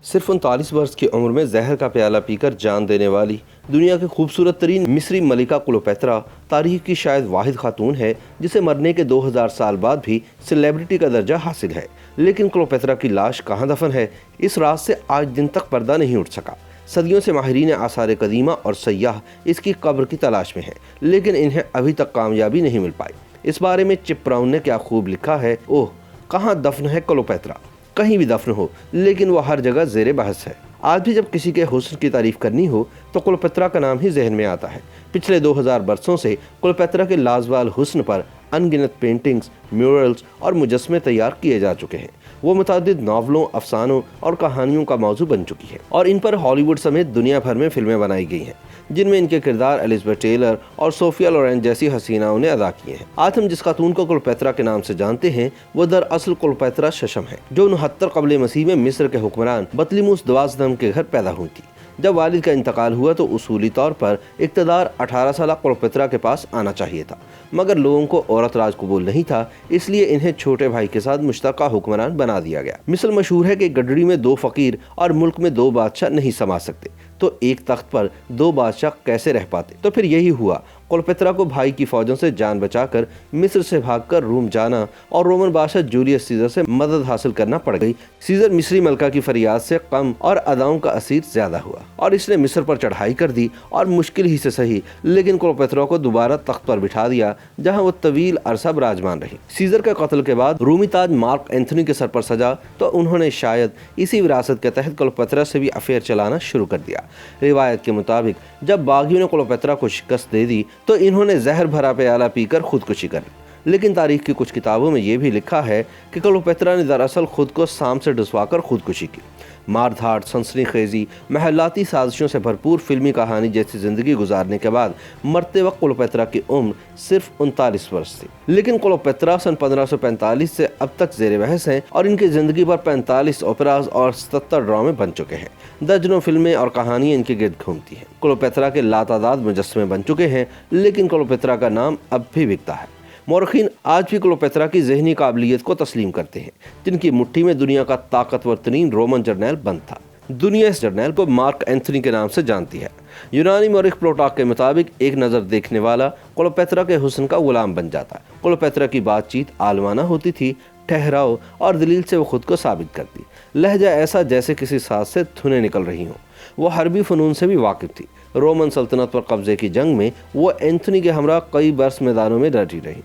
صرف 39 برس کی عمر میں زہر کا پیالہ پی کر جان دینے والی دنیا کی خوبصورت ترین مصری ملکہ کلیوپیٹرا تاریخ کی شاید واحد خاتون ہے جسے مرنے کے 2000 سال بعد بھی سیلیبریٹی کا درجہ حاصل ہے۔ لیکن کلیوپیٹرا کی لاش کہاں دفن ہے، اس راز سے آج دن تک پردہ نہیں اٹھ سکا۔ صدیوں سے ماہرین آثار قدیمہ اور سیاح اس کی قبر کی تلاش میں ہیں، لیکن انہیں ابھی تک کامیابی نہیں مل پائی۔ اس بارے میں چپ براؤن نے کیا خوب لکھا ہے، اوہ کہاں دفن ہے کلیوپیٹرا، کہیں بھی دفن ہو لیکن وہ ہر جگہ زیر بحث ہے۔ آج بھی جب کسی کے حسن کی تعریف کرنی ہو تو کلیوپیٹرا کا نام ہی ذہن میں آتا ہے۔ پچھلے 2000 برسوں سے کلیوپیٹرا کے لازوال حسن پر ان گنت پینٹنگز، میورلز اور مجسمے تیار کیے جا چکے ہیں۔ وہ متعدد ناولوں، افسانوں اور کہانیوں کا موضوع بن چکی ہے اور ان پر ہالی ووڈ سمیت دنیا بھر میں فلمیں بنائی گئی ہیں، جن میں ان کے کردار الزبتھ ٹیلر اور صوفیا لورین جیسی حسیناؤں نے ادا کیے ہیں۔ آج ہم جس خاتون کو کلیوپیٹرا کے نام سے جانتے ہیں وہ دراصل کلیوپیٹرا ششم ہے، جو 69 قبل مسیح میں مصر کے حکمران بطلیموس دوازدھم کے گھر پیدا ہوئی تھی۔ جب والد کا انتقال ہوا تو اصولی طور پر اقتدار 18 سالہ کلیوپیٹرا کے پاس آنا چاہیے تھا، مگر لوگوں کو عورت راج قبول نہیں تھا، اس لیے انہیں چھوٹے بھائی کے ساتھ مشترکہ حکمران بنا دیا گیا۔ مثل مشہور ہے کہ گڈڑی میں 2 فقیر اور ملک میں 2 بادشاہ نہیں سما سکتے، تو ایک تخت پر 2 بادشاہ کیسے رہ پاتے؟ تو پھر یہی ہوا، کلیوپیٹرا کو بھائی کی فوجوں سے جان بچا کر مصر سے بھاگ کر روم جانا اور رومن بادشاہ جولیس سیزر سے مدد حاصل کرنا پڑ گئی۔ سیزر مصری ملکہ کی فریاد سے کم اور اداؤں کا اسیر زیادہ ہوا اور اس نے مصر پر چڑھائی کر دی اور مشکل ہی سے صحیح لیکن کلیوپیٹرا کو دوبارہ تخت پر بٹھا دیا، جہاں وہ طویل عرصہ براجمان رہی۔ سیزر کے قتل کے بعد رومی تاج مارک اینتھونی کے سر پر سجا تو انہوں نے شاید اسی وراثت کے تحت کلیوپیٹرا سے بھی افیئر چلانا شروع کر دیا۔ روایت کے مطابق جب باغیوں نے کلیوپیٹرا کو شکست دے دی تو انہوں نے زہر بھرا پیالہ پی کر خودکشی کر لی۔ لیکن تاریخ کی کچھ کتابوں میں یہ بھی لکھا ہے کہ کلیوپیٹرا نے دراصل خود کو سام سے ڈسوا کر خودکشی کی۔ مار دھاڑ، سنسنی خیزی، محلاتی سازشوں سے بھرپور فلمی کہانی جیسی زندگی گزارنے کے بعد مرتے وقت کلیوپیٹرا کی عمر صرف 39 برس تھی۔ لیکن کلیوپیٹرا سن 1545 سے اب تک زیر بحث ہیں اور ان کی زندگی پر 45 اوپراز اور 77 ڈرامے بن چکے ہیں۔ درجنوں فلمیں اور کہانیاں ان کے گرد گھومتی ہیں۔ کلیوپیٹرا کے لاتعداد مجسمے بن چکے ہیں، لیکن کلیوپیٹرا کا نام اب بھی بکتا ہے۔ مورخین آج بھی کلیوپیٹرا کی ذہنی قابلیت کو تسلیم کرتے ہیں، جن کی مٹھی میں دنیا کا طاقتور ترین رومن جرنیل بند تھا۔ دنیا اس جرنیل کو مارک اینتھونی کے نام سے جانتی ہے۔ یونانی مورخ پلوٹاک کے مطابق ایک نظر دیکھنے والا کلیوپیٹرا کے حسن کا غلام بن جاتا ہے۔ کلیوپیٹرا کی بات چیت عالمانہ ہوتی تھی، ٹھہراؤ اور دلیل سے وہ خود کو ثابت کرتی، لہجہ ایسا جیسے کسی ساز سے دھنیں نکل رہی ہوں۔ وہ حربی فنون سے بھی واقف تھی۔ رومن سلطنت پر قبضے کی جنگ میں وہ اینتھونی کے ہمراہ کئی برس میدانوں میں ڈٹی رہی۔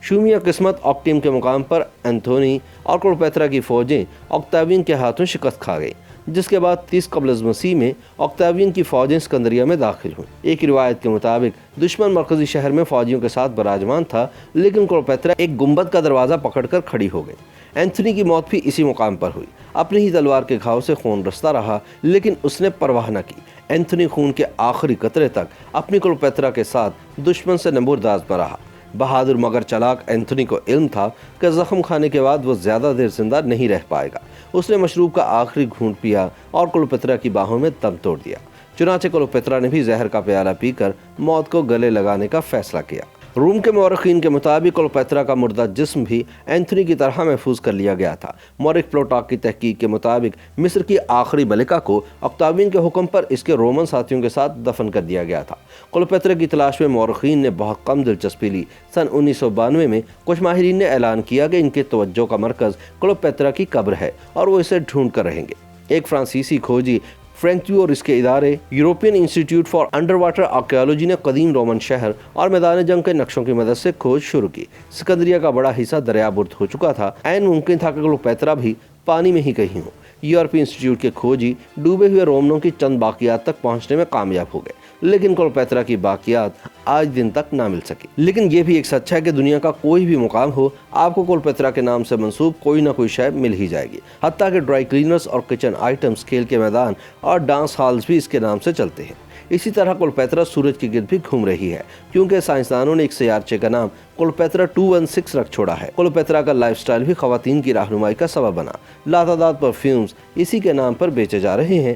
شومیہ قسمت آکٹیم کے مقام پر اینتھونی اور کلیوپیٹرا کی فوجیں اوکتاوین کے ہاتھوں شکست کھا گئیں، جس کے بعد 30 قبل از مسیح میں اوکتاوین کی فوجیں اسکندریہ میں داخل ہوئیں۔ ایک روایت کے مطابق دشمن مرکزی شہر میں فوجیوں کے ساتھ براجمان تھا، لیکن کلیوپیٹرا ایک گنبد کا دروازہ پکڑ کر کھڑی ہو گئی۔ اینتھونی کی موت بھی اسی مقام پر ہوئی۔ اپنی ہی تلوار کے گھاؤ سے خون رستا رہا، لیکن اس نے پرواہ نہ کی۔ اینتھونی خون کے آخری قطرے تک اپنی کلیوپیٹرا کے ساتھ دشمن سے نبرداز میں رہا۔ بہادر مگر چلاک اینتھونی کو علم تھا کہ زخم کھانے کے بعد وہ زیادہ دیر زندہ نہیں رہ پائے گا۔ اس نے مشروب کا آخری گھونٹ پیا اور کلیوپیٹرا کی باہوں میں دم توڑ دیا۔ چنانچہ کلیوپیٹرا نے بھی زہر کا پیالہ پی کر موت کو گلے لگانے کا فیصلہ کیا۔ روم کے مورخین کے مطابق کلیوپیٹرا کا مردہ جسم بھی اینتھونی کی طرح محفوظ کر لیا گیا تھا۔ مورخ پلوٹاک کی تحقیق کے مطابق مصر کی آخری ملکہ کو اوکتاوین کے حکم پر اس کے رومن ساتھیوں کے ساتھ دفن کر دیا گیا تھا۔ کلیوپیٹرا کی تلاش میں مورخین نے بہت کم دلچسپی لی۔ سن 1992 میں کچھ ماہرین نے اعلان کیا کہ ان کے توجہ کا مرکز کلیوپیٹرا کی قبر ہے اور وہ اسے ڈھونڈ کر رہیں گے۔ ایک فرانسیسی کھوجی فرینکیو اور اس کے ادارے European institute for under water archaeology نے قدیم رومن شہر اور میدان جنگ کے نقشوں کی مدد سے کھوج شروع کی۔ اسکندریہ کا بڑا حصہ دریا برد ہو چکا تھا، عین ممکن تھا کہ کلیوپیٹرا بھی پانی میں ہی کہیں ہو۔ یورپی انسٹیٹیوٹ کے کھوجی ڈوبے ہوئے رومنوں کی چند باقیات تک پہنچنے میں کامیاب ہو گئے، لیکن کلیوپیٹرا کی باقیات آج دن تک نہ مل سکی۔ لیکن یہ بھی ایک سچ ہے کہ دنیا کا کوئی بھی مقام ہو، آپ کو کلیوپیٹرا کے نام سے منسوب کوئی نہ کوئی شے مل ہی جائے گی۔ حتیٰ کہ ڈرائی کلینرز اور کچن آئٹمز، کھیل کے میدان اور ڈانس ہالز بھی اس کے نام سے چلتے ہیں۔ اسی طرح کلیوپیٹرا سورج کے گرد بھی گھوم رہی ہے، کیونکہ سائنسدانوں نے ایک سیارچے کا نام کلیوپیٹرا 216 رکھ چھوڑا ہے۔ کلیوپیٹرا کا لائف سٹائل بھی خواتین کی رہنمائی کا سبب بنا۔ لاتعداد پرفیومز اسی کے نام پر بیچے جا رہے ہیں۔